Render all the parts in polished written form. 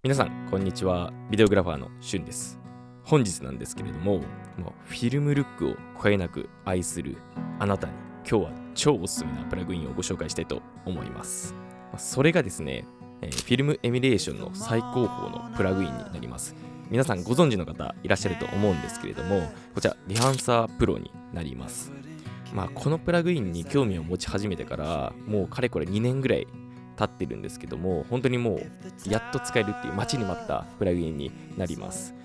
皆さんこんにちは。ビデオグラファーのしゅんです。本日なんですけれども、フィルムルックをこえなく愛するあなたに今日は超おすすめなプラグインをご紹介したいと思います。それがですね、フィルムエミュレーションの最高峰のプラグインになります。皆さんご存知の方いらっしゃると思うんですけれども、こちらリハンサープロになります。このプラグインに興味を持ち始めてからもうかれこれ2年ぐらい経ってるんですけども、本当にもうやっと使えるっていう待ちに待ったプラグインになります。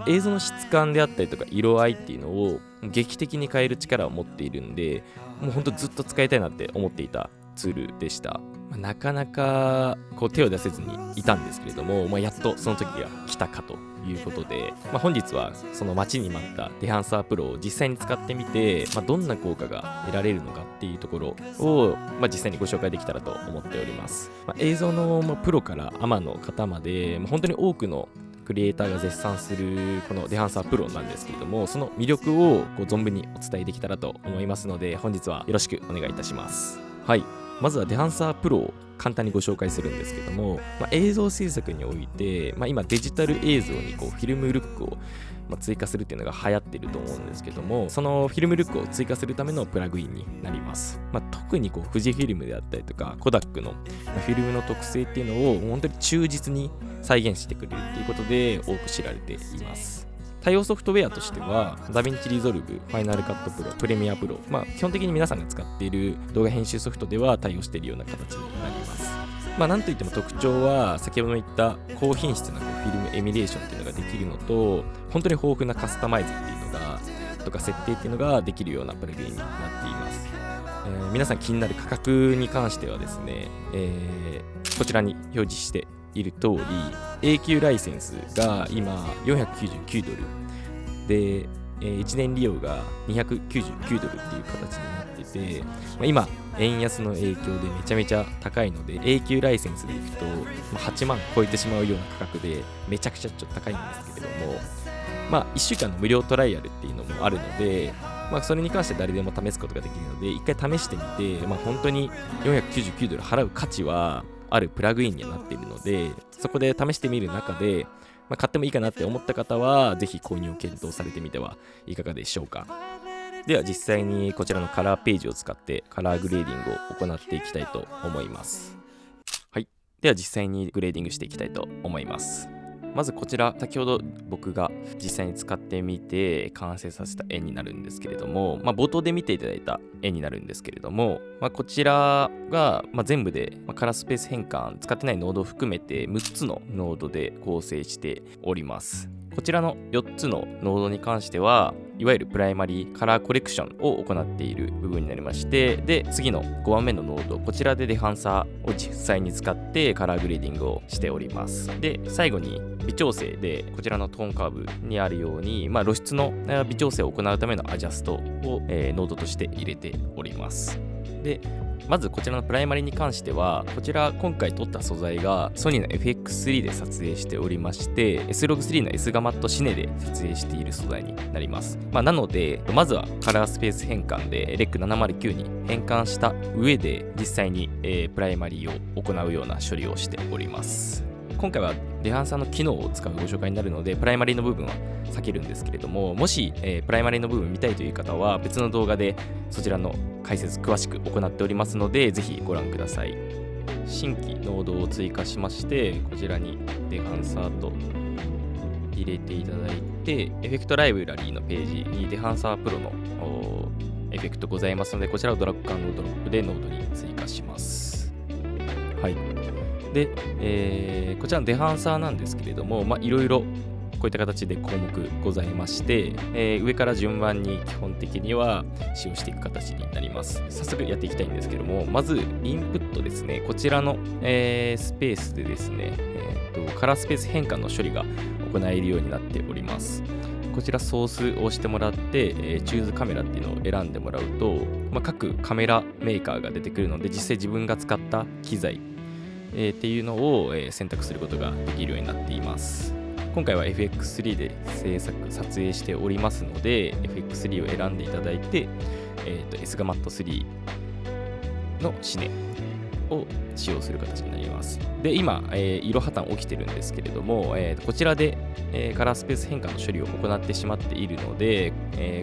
映像の質感であったりとか色合いっていうのを劇的に変える力を持っているんで、もう本当ずっと使いたいなって思っていたツールでした。なかなか手を出せずにいたんですけれども、やっとその時が来たかということで、本日はその待ちに待ったデハンサープロを実際に使ってみて、どんな効果が得られるのかっていうところを、実際にご紹介できたらと思っております。映像のプロからアマの方まで、本当に多くのクリエイターが絶賛するこのデハンサープロなんですけれども、その魅力を存分にお伝えできたらと思いますので、本日はよろしくお願いいたします。はい、まずはデハンサープロを簡単にご紹介するんですけども、映像制作において、今デジタル映像にフィルムルックを追加するっていうのが流行ってると思うんですけども、そのフィルムルックを追加するためのプラグインになります。特に富士フィルムであったりとかコダックのフィルムの特性っていうのを本当に忠実に再現してくれるっていうことで多く知られています。対応ソフトウェアとしてはダヴィンチリゾルブ、ファイナルカットプロ、プレミアプロ、基本的に皆さんが使っている動画編集ソフトでは対応しているような形になります。なんといっても特徴は先ほど言った高品質なフィルムエミュレーションっていうのができるのと、本当に豊富なカスタマイズっていうのがとか設定っていうのができるようなプラグインになっています。皆さん気になる価格に関してはですね、こちらに表示している通り、永久ライセンスが今499ドルで、1年利用が299ドルっていう形になってて、今円安の影響でめちゃめちゃ高いので、永久ライセンスでいくと8万超えてしまうような価格でめちゃくちゃちょっと高いんですけれども、1週間の無料トライアルっていうのもあるので、それに関して誰でも試すことができるので、一回試してみて、本当に499ドル払う価値はあるプラグインになっているので、そこで試してみる中で、買ってもいいかなって思った方はぜひ購入を検討されてみてはいかがでしょうか。では実際にこちらのカラーページを使ってカラーグレーディングを行っていきたいと思います。はい、では実際にグレーディングしていきたいと思います。まずこちら、先ほど僕が実際に使ってみて完成させた絵になるんですけれども、冒頭で見ていただいた絵になるんですけれども、こちらが全部でカラースペース変換使ってないノードを含めて6つのノードで構成しております。こちらの4つのノードに関してはいわゆるプライマリーカラーコレクションを行っている部分になりまして、で次の5番目のノード、こちらでデハンサーを実際に使ってカラーグレーディングをしております。で最後に微調整でこちらのトーンカーブにあるように、露出の微調整を行うためのアジャストを、ノードとして入れております。でまずこちらのプライマリに関しては、こちら今回撮った素材がソニーの FX3 で撮影しておりまして、 S-Log3 の S ガマットシネで撮影している素材になります。なのでまずはカラースペース変換で REC709 に変換した上で実際に、プライマリを行うような処理をしております。今回はデハンサーの機能を使うご紹介になるのでプライマリの部分は避けるんですけれども、もし、プライマリの部分見たいという方は別の動画でそちらの解説詳しく行っておりますので、ぜひご覧ください。新規ノードを追加しまして、こちらにデハンサーと入れていただいて、エフェクトライブラリーのページにデハンサープロのエフェクトございますので、こちらをドラッグ&ドロップでノードに追加します。はい。で、こちらのデハンサーなんですけれども、いろいろこういった形で項目ございまして、上から順番に基本的には使用していく形になります。早速やっていきたいんですけども、まずインプットですね。こちらの、スペースでですね、カラースペース変換の処理が行えるようになっております。こちらソースを押してもらって、チューズカメラっていうのを選んでもらうと、各カメラメーカーが出てくるので、実際自分が使った機材っていうのを選択することができるようになっています。今回は FX3 で撮影しておりますので FX3 を選んでいただいて、S ガマット3のシネを使用する形になります。で、今、色破綻起きてるんですけれども、こちらで、カラースペース変化の処理を行ってしまっているので、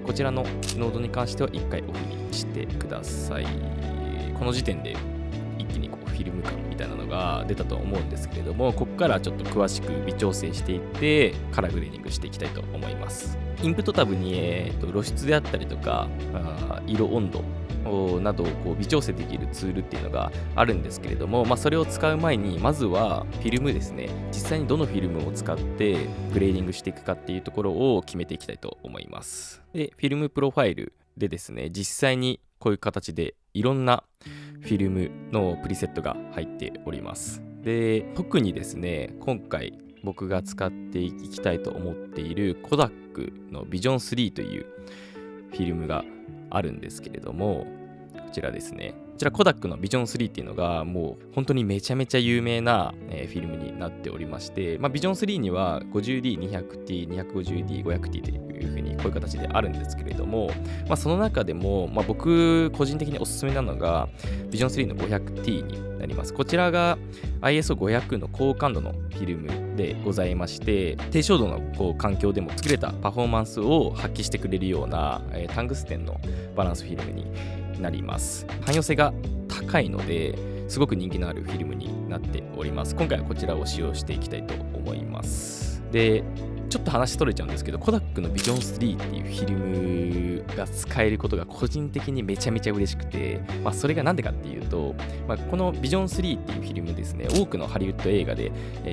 こちらのノードに関しては1回オフにしてください。この時点で一気にフィルム感みたいなのが出たと思うんですけれども、ここからちょっと詳しく微調整していってカラーグレーディングしていきたいと思います。インプットタブに、露出であったりとか色温度などを微調整できるツールっていうのがあるんですけれども、それを使う前にまずはフィルムですね、実際にどのフィルムを使ってグレーディングしていくかっていうところを決めていきたいと思います。で、フィルムプロファイルでですね、実際にこういう形でいろんなフィルムのプリセットが入っております。で、特にですね、今回僕が使っていきたいと思っているコダックのビジョン3というフィルムがあるんですけれども、こちらですね。こちらコダックのビジョン3っていうのがもう本当にめちゃめちゃ有名な、フィルムになっておりまして、ビジョン3には 50D、200T、250D、500T というふうにこういう形であるんですけれども、その中でも、僕個人的におすすめなのがビジョン3の 500T になります。こちらが ISO500 の高感度のフィルムでございまして、低照度の環境でも作れたパフォーマンスを発揮してくれるような、タングステンのバランスフィルムになります。汎用性が高いのですごく人気のあるフィルムになっております。今回はこちらを使用していきたいと思います。で、ちょっと話取れちゃうんですけど、コダックのビジョン3っていうフィルムが使えることが個人的にめちゃめちゃ嬉しくて、それがなんでかっていうと、このビジョン3っていうフィルムですね、多くのハリウッド映画で、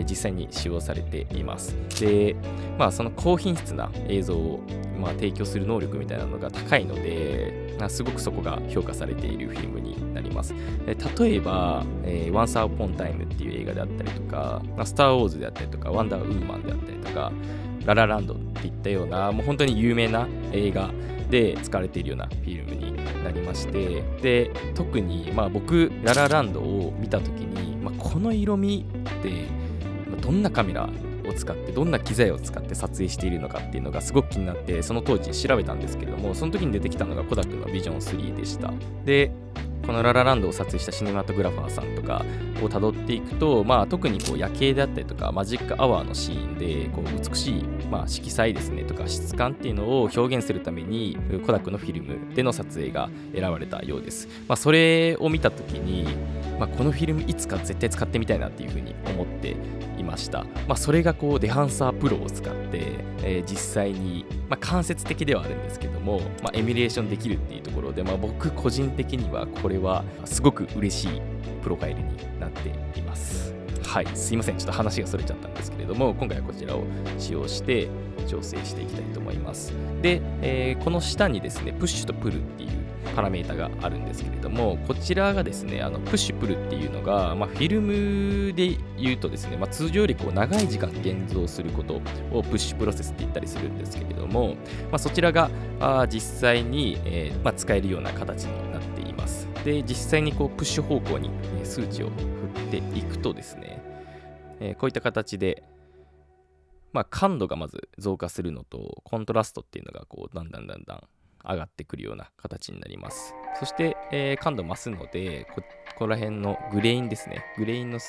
実際に使用されています。で、その高品質な映像を提供する能力みたいなのが高いので、すごくそこが評価されているフィルムになります。例えば、Once Upon a Time っていう映画であったりとか、スター・ウォーズであったりとか、ワンダーウーマンであったりとか、ララランドっていったようなもう本当に有名な映画で使われているようなフィルムになりまして、で、特に僕ララランドを見た時に、この色味ってどんなカメラを使ってどんな機材を使って撮影しているのかっていうのがすごく気になって、その当時調べたんですけれども、その時に出てきたのがコダックのビジョン3でした。で、このララランドを撮影したシネマトグラファーさんとかをたどっていくと、特に夜景であったりとかマジックアワーのシーンで美しい、色彩ですねとか質感っていうのを表現するためにコダックのフィルムでの撮影が選ばれたようです。それを見た時に、このフィルムいつか絶対使ってみたいなっていうふうに思っていました。それがデハンサープロを使って、実際に、間接的ではあるんですけども、エミュレーションできるっていうところで、僕個人的にはこれはすごく嬉しいプロファイルになっています。はい、すいません、ちょっと話がそれちゃったんですけれども、今回はこちらを使用して調整していきたいと思います。で、この下にですね、プッシュとプルっていうパラメータがあるんですけれども、こちらがですね、プッシュプルっていうのが、フィルムで言うとですね、通常より長い時間現像することをプッシュプロセスって言ったりするんですけれども、そちらが実際に、使えるような形になっています。で、実際にプッシュ方向に数値を振っていくとですね、こういった形で、感度がまず増加するのと、コントラストっていうのがだんだん上がってくるような形になります。そして、感度増すので、ここら辺のグレインですね。グレインのっ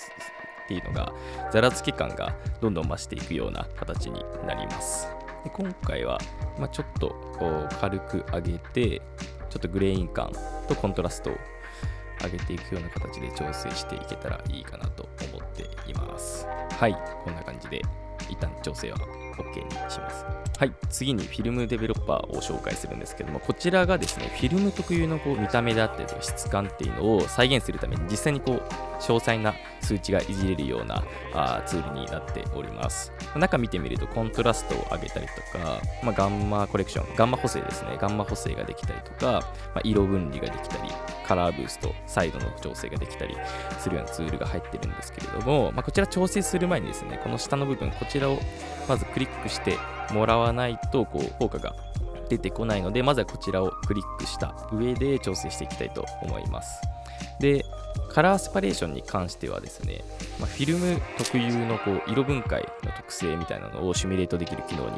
ていうのが、ざらつき感がどんどん増していくような形になります。で、今回は、ちょっと軽く上げて、ちょっとグレイン感とコントラストを上げていくような形で調整していけたらいいかなと思っています。はい、こんな感じで一旦調整は OK にします。はい、次にフィルムデベロッパーを紹介するんですけども、こちらがですね、フィルム特有の見た目であったりとか質感っていうのを再現するために実際に詳細な数値がいじれるようなツールになっております。中見てみるとコントラストを上げたりとか、ガンマコレクション、ガンマ補正ですね、ガンマ補正ができたりとか、色分離ができたり、カラーブースト、サイドの調整ができたりするようなツールが入ってるんですけれども、こちら調整する前にですね、この下の部分、こちらをまずクリックしてもらわないと効果が出てこないので、まずはこちらをクリックした上で調整していきたいと思います。で、カラーセパレーションに関してはですね、フィルム特有の色分解の特性みたいなのをシミュレートできる機能に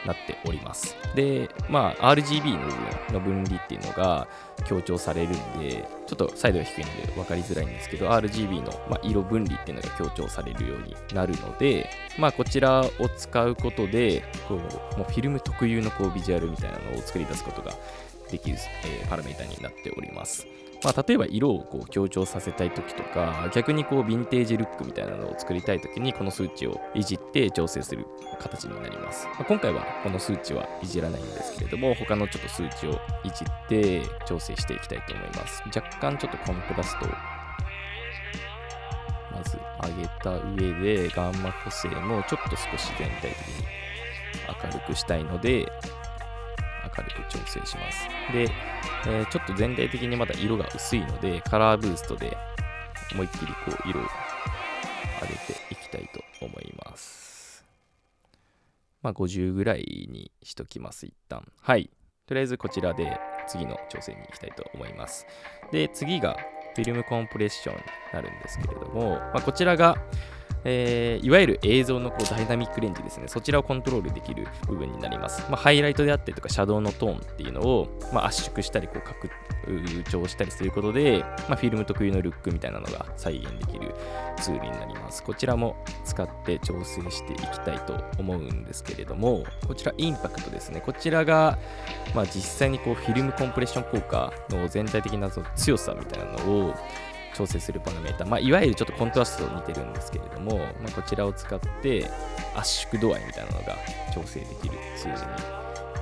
なっております。で、RGB の部分の分離っていうのが強調されるんで、ちょっとサイドが低いので分かりづらいんですけど、RGB の色分離っていうのが強調されるようになるので、こちらを使うことで、もうフィルム特有のビジュアルみたいなのを作り出すことができる、パラメータになっております。例えば色を強調させたいときとか、逆にヴィンテージルックみたいなのを作りたいときに、この数値をいじって調整する形になります。今回はこの数値はいじらないんですけれども、他のちょっと数値をいじって調整していきたいと思います。若干ちょっとコントラストをまず上げた上で、ガンマ補正もちょっと少し全体的に明るくしたいので、明るく調整します。で、ちょっと全体的にまだ色が薄いので、カラーブーストで思いっきり色を上げていきたいと思います。50ぐらいにしときます、一旦。はい。とりあえずこちらで次の調整に行きたいと思います。で、次がフィルムコンプレッションになるんですけれども、こちらがいわゆる映像のダイナミックレンジですね。そちらをコントロールできる部分になります。ハイライトであったりとかシャドウのトーンっていうのを、圧縮したり拡張したりすることで、フィルム特有のルックみたいなのが再現できるツールになります。こちらも使って調整していきたいと思うんですけれども、こちらインパクトですね。こちらが、実際にフィルムコンプレッション効果の全体的な強さみたいなのを調整するパラメータ、いわゆるちょっとコントラストと似てるんですけれども、こちらを使って圧縮度合いみたいなのが調整できるツールに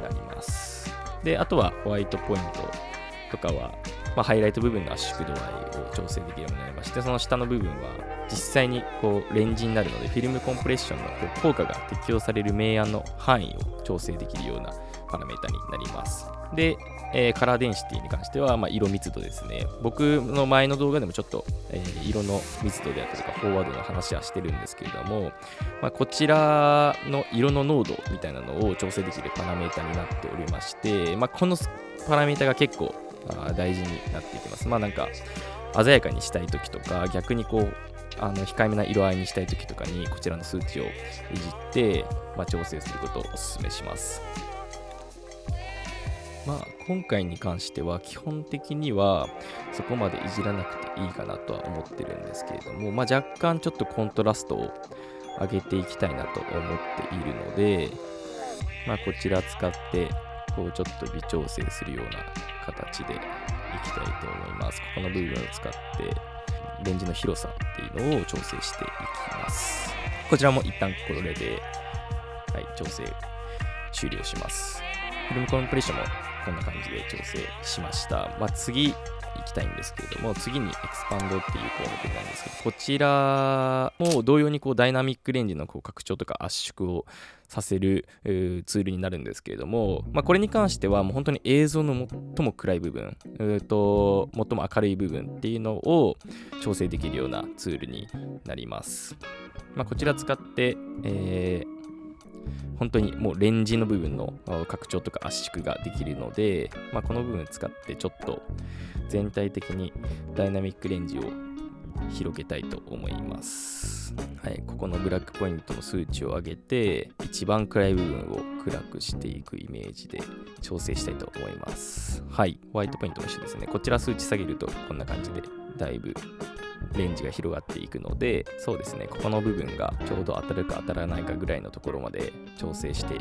なります。で、あとはホワイトポイントとかは、ハイライト部分の圧縮度合いを調整できるようになりまして、その下の部分は実際にレンジになるので、フィルムコンプレッションの効果が適用される明暗の範囲を調整できるようなパラメータになります。で、カラーデンシティに関しては、色密度ですね。僕の前の動画でもちょっと、色の密度であったりとか、フォワードの話はしてるんですけれども、こちらの色の濃度みたいなのを調整できるパラメータになっておりまして、このパラメータが結構大事になっていきます。鮮やかにしたいときとか、逆に控えめな色合いにしたいときとかに、こちらの数値をいじって、調整することをお勧めします。今回に関しては基本的にはそこまでいじらなくていいかなとは思ってるんですけれども、若干ちょっとコントラストを上げていきたいなと思っているので、こちら使ってちょっと微調整するような形でいきたいと思います。ここの部分を使ってレンジの広さっていうのを調整していきます。こちらも一旦これで、調整終了します。フィルムコンプレッションもこんな感じで調整しました。次行きたいんですけれども、次にエクスパンドっていう項目なんですけど、こちらも同様にダイナミックレンジの拡張とか圧縮をさせるツールになるんですけれども、これに関してはもう本当に映像の最も暗い部分、最も明るい部分っていうのを調整できるようなツールになります。こちら使って、本当にもうレンジの部分の拡張とか圧縮ができるので、この部分使ってちょっと全体的にダイナミックレンジを広げたいと思います。ここのブラックポイントの数値を上げて、一番暗い部分を暗くしていくイメージで調整したいと思います。ホワイトポイントも一緒ですね。こちら数値下げるとこんな感じでだいぶレンジが広がっていくので、そうですね、ここの部分がちょうど当たるか当たらないかぐらいのところまで調整して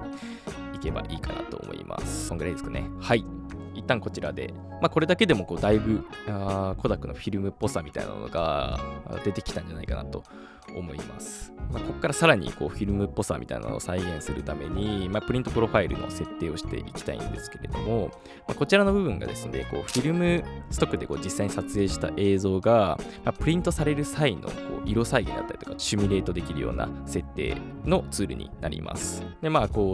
いけばいいかなと思います。そんぐらいですかね。一旦こちらで、これだけでもだいぶコダックのフィルムっぽさみたいなのが出てきたんじゃないかなと思います。ここからさらにフィルムっぽさみたいなのを再現するために、プリントプロファイルの設定をしていきたいんですけれども、こちらの部分がですね、フィルムストックで実際に撮影した映像が、プリントされる際の色再現だったりとかシミュレートできるような設定のツールになります。で、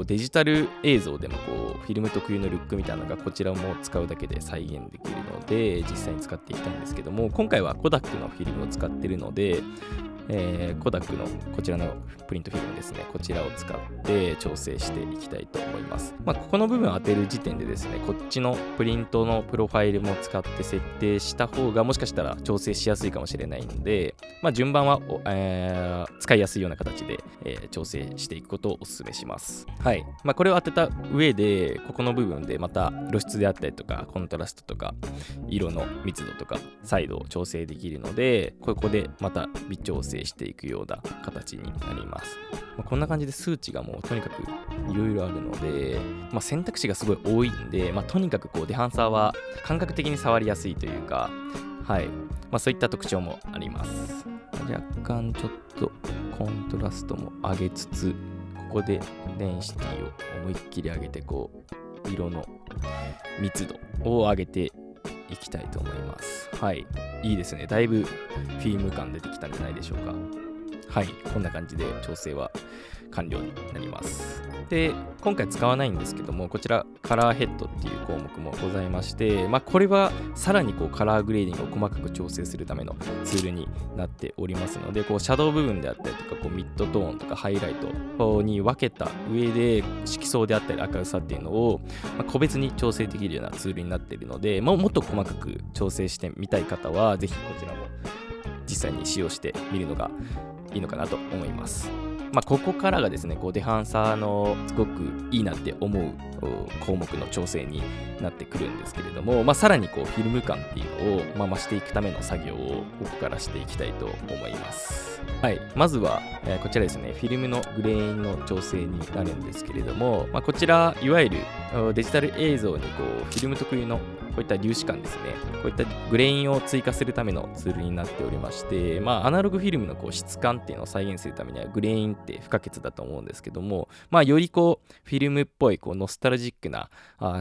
デジタル映像でもフィルム特有のルックみたいなのがこちらも使うだけで再現できるので、実際に使っていきたいんですけども、今回はコダックのフィルムを使っているので、コダックのこちらのプリントフィルムですね、こちらを使って調整していきたいと思います。ここの部分を当てる時点でですね、こっちのプリントのプロファイルも使って設定した方がもしかしたら調整しやすいかもしれないので、順番は、使いやすいような形で、調整していくことをお勧めします。はい。これを当てた上で、ここの部分でまた露出であったりとか、コントラストとか、色の密度とか、再度調整できるので、ここでまた微調整していくような形になります。こんな感じで数値がもうとにかくいろいろあるので、選択肢がすごい多いんで、とにかくこうデハンサーは感覚的に触りやすいというか、はい。そういった特徴もあります。若干ちょっとコントラストも上げつつ、ここでデンシティを思いっきり上げて、こう色の密度を上げていきたいと思います。はい。いいですね。だいぶフィルム感出てきたんじゃないでしょうか。はい。こんな感じで調整は完了になります。で、今回使わないんですけども、こちらカラーヘッドっていう項目もございまして、これはさらにこうカラーグレーディングを細かく調整するためのツールになっておりますので、こうシャドウ部分であったりとか、こうミッドトーンとかハイライトに分けた上で色相であったり明るさっていうのを個別に調整できるようなツールになっているので、もっと細かく調整してみたい方は、ぜひこちらも実際に使用してみるのがいいのかなと思います。ここからがですね、こうデハンサーのすごくいいなって思う項目の調整になってくるんですけれども、さらにこうフィルム感っていうのを、増していくための作業をここからしていきたいと思います。はい、まずは、こちらですね、フィルムのグレーンの調整になるんですけれども、こちらいわゆるデジタル映像にこうフィルム特有のこういった粒子感ですね、こういったグレインを追加するためのツールになっておりまして、アナログフィルムのこう質感っていうのを再現するためにはグレインって不可欠だと思うんですけども、よりこうフィルムっぽいこうノスタルジックな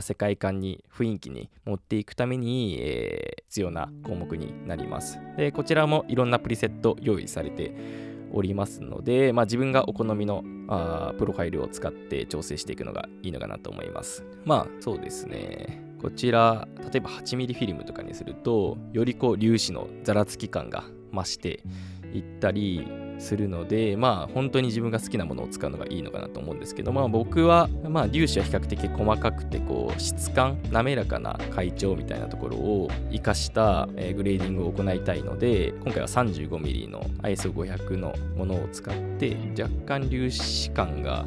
世界観に雰囲気に持っていくために、必要な項目になります。で、こちらもいろんなプリセット用意されておりますので、自分がお好みのプロファイルを使って調整していくのがいいのかなと思います。そうですね、こちら例えば 8mm フィルムとかにすると、よりこう粒子のざらつき感が増していったりするので、本当に自分が好きなものを使うのがいいのかなと思うんですけど、僕は粒子は比較的細かくてこう質感、滑らかな回調みたいなところを活かした、グレーディングを行いたいので、今回は 35mm の ISO500 のものを使って若干粒子感が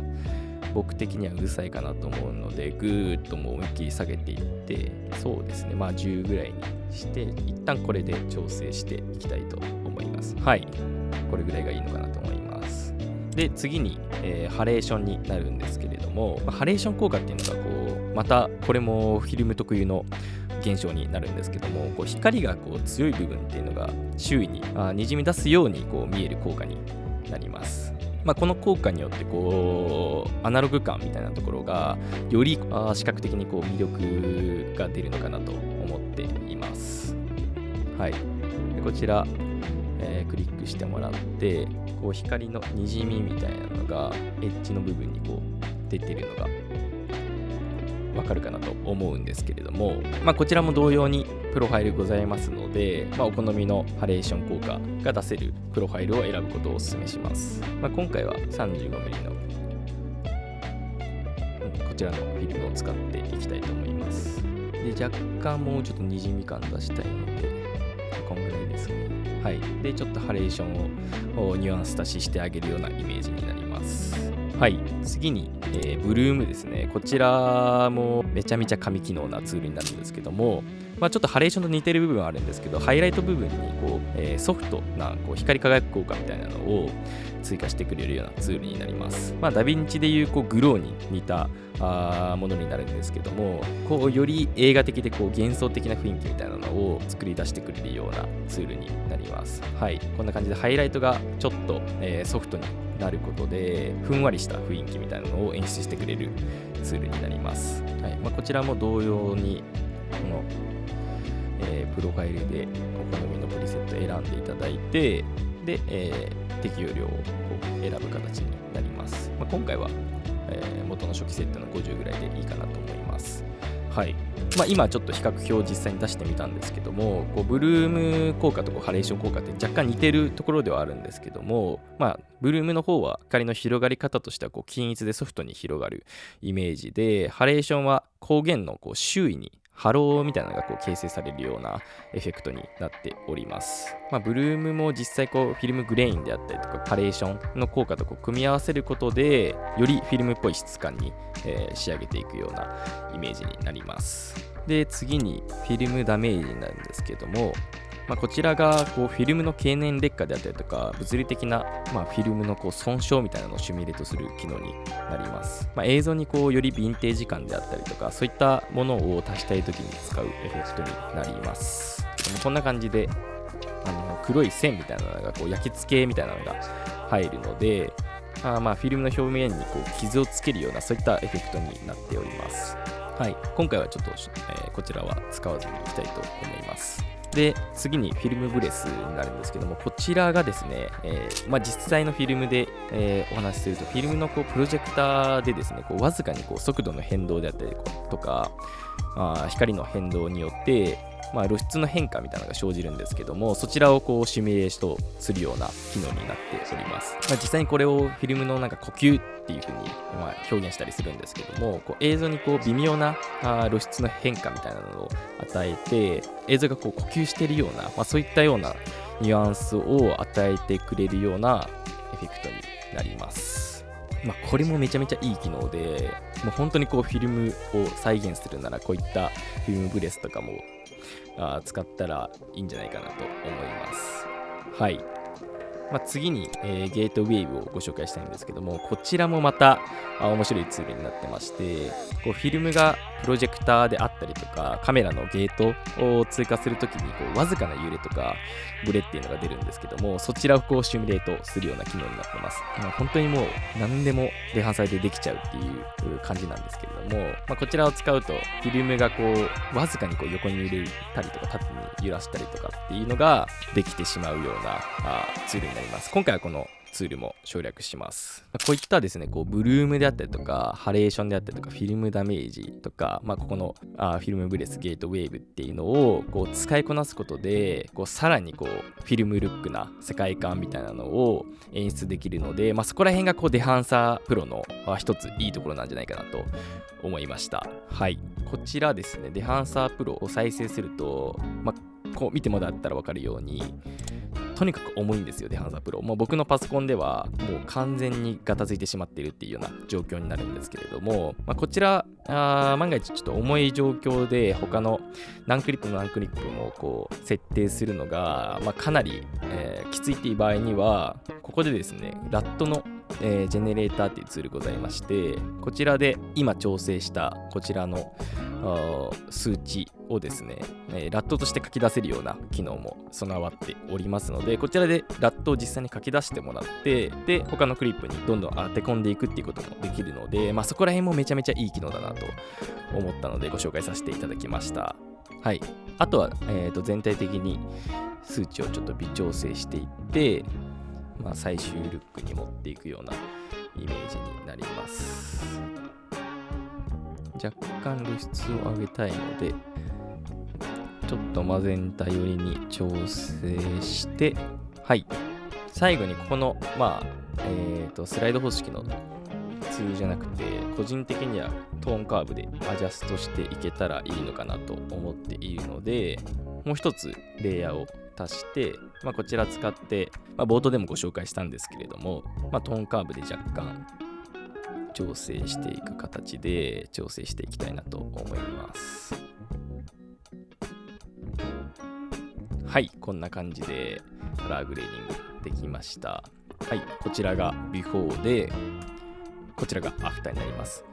僕的にはうるさいかなと思うので、ぐーっともう思いっきり下げていって、そうですね、10ぐらいにして一旦これで調整していきたいと思います。はい、これぐらいがいいのかなと思います。で、次に、ハレーションになるんですけれども、ハレーション効果っていうのがこうまたこれもフィルム特有の現象になるんですけども、こう光がこう強い部分っていうのが周囲ににじみ出すようにこう見える効果になります。この効果によってこうアナログ感みたいなところがより視覚的にこう魅力が出るのかなと思っています。はい、でこちら、クリックしてもらって、こう光のにじみみたいなのがエッジの部分にこう出てるのがわかるかなと思うんですけれども、こちらも同様にプロファイルございますので、お好みのハレーション効果が出せるプロファイルを選ぶことをお勧めします。今回は 35mm のこちらのフィルムを使っていきたいと思います。で、若干もうちょっとにじみ感出したいので、こんぐらいですね。はい。で、ちょっとハレーションをニュアンス足ししてあげるようなイメージになります。はい、次に、ブルームですね。こちらもめちゃめちゃ神機能なツールになるんですけども、ちょっとハレーションと似てる部分はあるんですけど、ハイライト部分にこう、ソフトなこう光り輝く効果みたいなのを追加してくれるようなツールになります。ダヴィンチでいうこうグローに似たものになるんですけども、こうより映画的でこう幻想的な雰囲気みたいなのを作り出してくれるようなツールになります。はい、こんな感じでハイライトがちょっと、ソフトになることでふんわりした雰囲気みたいなのを演出してくれるツールになります。はい、こちらも同様にこの、プロファイルでお好みのプリセット選んでいただいて、で、適用量を選ぶ形になります。今回は元の初期設定の50ぐらいでいいかなと思います。はい。今ちょっと比較表を実際に出してみたんですけども、ブルーム効果とハレーション効果って若干似てるところではあるんですけども、ブルームの方は光の広がり方としては均一でソフトに広がるイメージで、ハレーションは光源の周囲にハローみたいなのが形成されるようなエフェクトになっております。ブルームも実際フィルムグレインであったりとかハレーションの効果と組み合わせることでよりフィルムっぽい質感に、仕上げていくようなイメージになります。で、次にフィルムダメージになるんですけども、こちらがフィルムの経年劣化であったりとか物理的な、フィルムの損傷みたいなのをシミュレートする機能になります。映像によりヴィンテージ感であったりとかそういったものを足したい時に使うエフェクトになります。こんな感じで黒い線みたいなのが焼き付けみたいなのが入るので、フィルムの表面に傷をつけるようなそういったエフェクトになっております。はい、今回はちょっと、こちらは使わずにいきたいと思います。で、次にフィルムブレスになるんですけども、こちらがですね、実際のフィルムで、お話しすると、フィルムのプロジェクターでですね、わずかに速度の変動であったりとか、光の変動によって、露出の変化みたいなのが生じるんですけども、そちらをシミュレーションするような機能になっております。実際にこれをフィルムの呼吸っていう風に表現したりするんですけども、映像に微妙な露出の変化みたいなのを与えて、映像が呼吸しているような、そういったようなニュアンスを与えてくれるようなエフェクトになります。これもめちゃめちゃいい機能で、もう本当にフィルムを再現するならこういったフィルムブレスとかも使ったらいいんじゃないかなと思います。はい。次に、ゲートウェーブをご紹介したいんですけども、こちらもまた面白いツールになってまして、フィルムがプロジェクターであったりとかカメラのゲートを追加するときにわずかな揺れとかブレっていうのが出るんですけども、そちらをシミュレートするような機能になってます。本当にもう何でもレハンサイでできちゃうっていう感じなんですけれども、こちらを使うとフィルムがわずかに横に揺れたりとか縦に揺らしたりとかっていうのができてしまうようなツールになります。今回はこのツールも省略します。こういったですね、ブルームであったりとかハレーションであったりとかフィルムダメージとか、ここのフィルムブレスゲートウェーブっていうのを使いこなすことでさらにフィルムルックな世界観みたいなのを演出できるので、そこら辺がデハンサープロの一ついいところなんじゃないかなと思いました。はい、こちらですね、デハンサープロを再生すると、見てもらったら分かるようにとにかく重いんですよ、デハンサープロ。もう僕のパソコンではもう完全にガタついてしまっているっていうような状況になるんですけれども、こちら万が一ちょっと重い状況で他の何クリップも設定するのが、かなり、きついっていう場合にはここでですね、ラットのジェネレーターっていうツールございまして、こちらで今調整したこちらの数値をですね、ラットとして書き出せるような機能も備わっておりますので、こちらでラットを実際に書き出してもらって、で他のクリップにどんどん当て込んでいくっていうこともできるので、そこら辺もめちゃめちゃいい機能だなと思ったのでご紹介させていただきました。はい、あとは、全体的に数値をちょっと微調整していって、最終ルックに持っていくようなイメージになります。若干露出を上げたいのでちょっとマゼンタ寄りに調整して、はい、最後にここのスライド方式のツールじゃなくて、個人的にはトーンカーブでアジャストしていけたらいいのかなと思っているので、もう一つレイヤーを足して、こちら使って、冒頭でもご紹介したんですけれども、トーンカーブで若干調整していく形で調整していきたいなと思います。はい、こんな感じでカラーグレーディングできました。はい、こちらがビフォーで、こちらがアフターになります。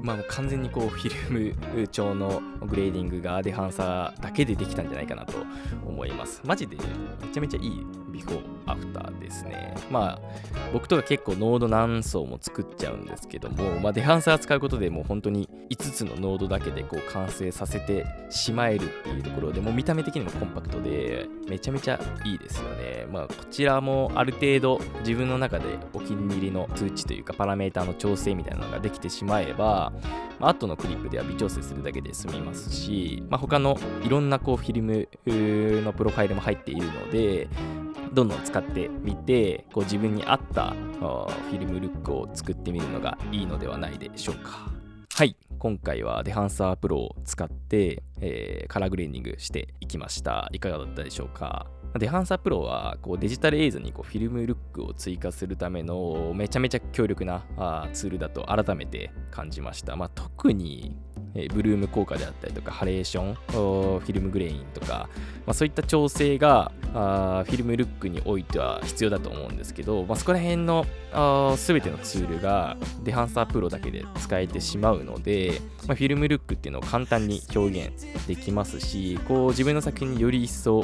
もう完全にフィルム調のグレーディングがデハンサーだけでできたんじゃないかなと思います。マジでめちゃめちゃいいビフォーアフターですね。僕とか結構ノード何層も作っちゃうんですけども、デハンサー使うことでもう本当に5つのノードだけでこう完成させてしまえるっていうところで、もう見た目的にもコンパクトでめちゃめちゃいいですよね。こちらもある程度自分の中でお気に入りの通知というかパラメータの調整みたいなのができてしまえば、後のクリップでは微調整するだけで済みますし、他のいろんなこうフィルムのプロファイルも入っているので、どんどん使ってみてこう自分に合ったフィルムルックを作ってみるのがいいのではないでしょうか。はい、今回はデハンサープロを使って、カラーグレーディングしていきました。いかがだったでしょうか。デハンサープロはこうデジタル映像にこうフィルムルックを追加するためのめちゃめちゃ強力なツールだと改めて感じました。特にブルーム効果であったりとかハレーション、フィルムグレインとか、そういった調整がフィルムルックにおいては必要だと思うんですけど、そこら辺の全てのツールがデハンサープロだけで使えてしまうので、フィルムルックっていうのを簡単に表現できますし、こう自分の作品により一層、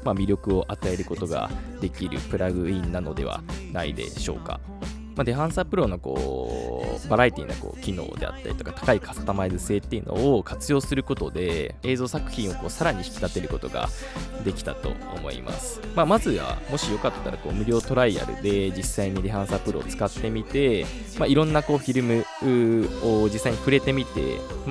魅力を与えることができるプラグインなのではないでしょうか。デハンサープロのこうバラエティなこう機能であったりとか高いカスタマイズ性っていうのを活用することで映像作品をこうさらに引き立てることができたと思います。まずはもしよかったらこう無料トライアルで実際にデハンサープロを使ってみて、いろんなこうフィルムを実際に触れてみて、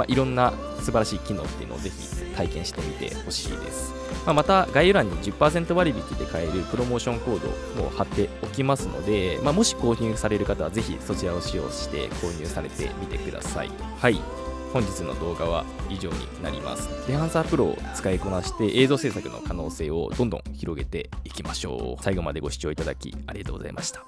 いろんな素晴らしい機能っていうのをぜひ体験してみてほしいです。また概要欄に 10% 割引で買えるプロモーションコードを貼っておきますので、もし購入される方はぜひそちらを使用して購入されてみてください。はい、本日の動画は以上になります。デハンサープロを使いこなして映像制作の可能性をどんどん広げていきましょう。最後までご視聴いただきありがとうございました。